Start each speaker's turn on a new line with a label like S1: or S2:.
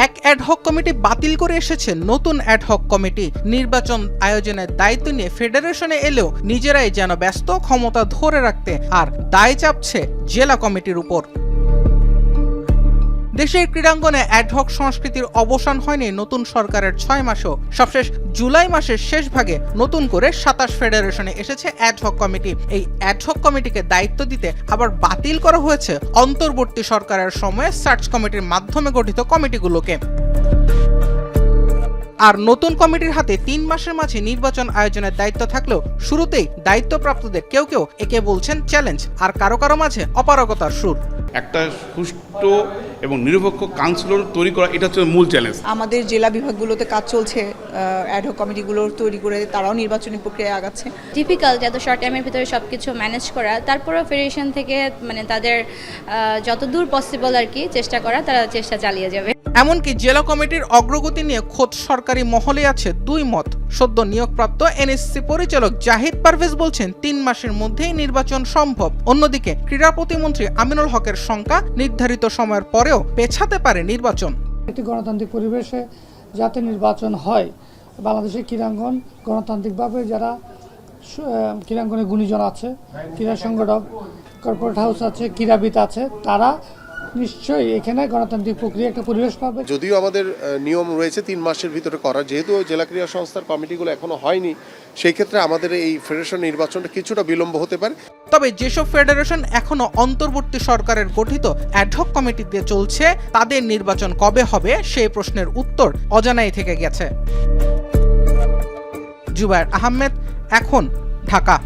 S1: এক ad hoc committee বাতিল করে এসেছে নতুন অ্যাডহক কমিটি। নির্বাচন আয়োজনের দায়িত্ব নিয়ে ফেডারেশনে এলেও নিজেরাই যেন ব্যস্ত ক্ষমতা ধরে রাখতে, আর দায় চাপছে জেলা কমিটির উপর। দেশের ক্রীড়াঙ্গনে অ্যাডহক সংস্কৃতির অবসান হয়নি নতুন সরকারের 6 মাসেও। সবশেষ জুলাই মাসের শেষ ভাগে নতুন করে 27 ফেডারেশনে এসেছে অ্যাডহক কমিটি। এই অ্যাডহক কমিটিকে দায়িত্ব দিতে আবার বাতিল করা হয়েছে অন্তর্বর্তী সরকারের সময়ে সার্চ কমিটির মাধ্যমে গঠিত কমিটিগুলোকে। আর নতুন কমিটির হাতে 3 মাসের মাঝে নির্বাচন আয়োজনের দায়িত্ব থাকলেও শুরুতেই দায়িত্বপ্রাপ্তদের কেউ কেউ একে বলছেন চ্যালেঞ্জ, আর কারো কারো মাঝে অপারগতার সুর।
S2: একটা সুষ্ঠু এবং নিরপেক্ষ কাউন্সিলর তৈরি করা, এটা হচ্ছে মূল চ্যালেঞ্জ।
S3: আমাদের জেলা বিভাগগুলোতে কাজ চলছে, অ্যাডহক কমিটিগুলো তৈরি করে তারাও নির্বাচনী প্রক্রিয়ায় আগাচ্ছে।
S4: ডিফিকাল্ট এত শর্ট টাইমের ভিতরে সব কিছু ম্যানেজ করা, তারপরেও ফেডারেশন থেকে তাদের যতদূর পসিবল আর কি চেষ্টা করা, তারা চেষ্টা চালিয়ে যাবে।
S1: এমনকি জেলা কমিটির অগ্রগতি নিয়ে খোদ সরকারি মহলে আছে দুই মত। সদ্য নিয়োগপ্রাপ্ত এনএসসি পরিচালক জাহিদ পারভেজ বলছেন 3 মাসের মধ্যেই নির্বাচন সম্ভব। অন্যদিকে ক্রীড়া প্রতিমন্ত্রী আমিনুল হকের শঙ্কা, নির্ধারিত সময়ের পরেও পেছাতে পারে নির্বাচন।
S5: একটি গণতান্ত্রিক পরিবেশে যাতে নির্বাচন হয়, বাংলাদেশের ক্রীড়াঙ্গন গণতান্ত্রিকভাবে যারা ক্রীড়াঙ্গনে গুণীজন আছে, ক্রীড়া সংগঠক, কর্পোরেট হাউস আছে, ক্রীড়াবিদ আছে, তারা নিশ্চয়ই এখানে গণতান্ত্রিক প্রক্রিয়া একটা পরিবেশ পাবে।
S6: যদিও আমাদের নিয়ম রয়েছে 3 মাসের ভিতরে করার, যেহেতু জেলা ক্রীড়া সংস্থার কমিটিগুলো এখনো হয়নি, সেই ক্ষেত্রে আমাদের এই ফেডারেশন নির্বাচনটা কিছুটা বিলম্ব হতে পারে।
S1: তবে যেসব ফেডারেশন এখনো অন্তর্বর্তী সরকারের গঠিত অ্যাডহক কমিটি দিয়ে চলছে, তাদের নির্বাচন কবে হবে সেই প্রশ্নের উত্তর অজানাই থেকে গেছে। জুবায়ের আহমেদ, এখন, ঢাকা।